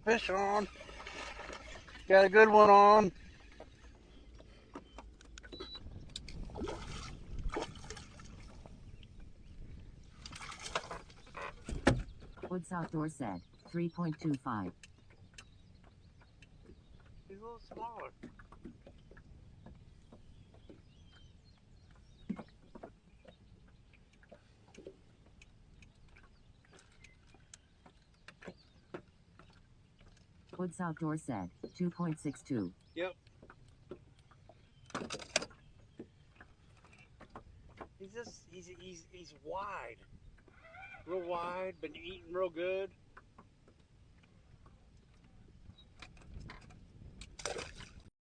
Fish on. Got a good one on. Woods Outdoor said 3.25. He's a little smaller. Woods Outdoor said 2.62. Yep. He's wide. Real wide, been eating real good.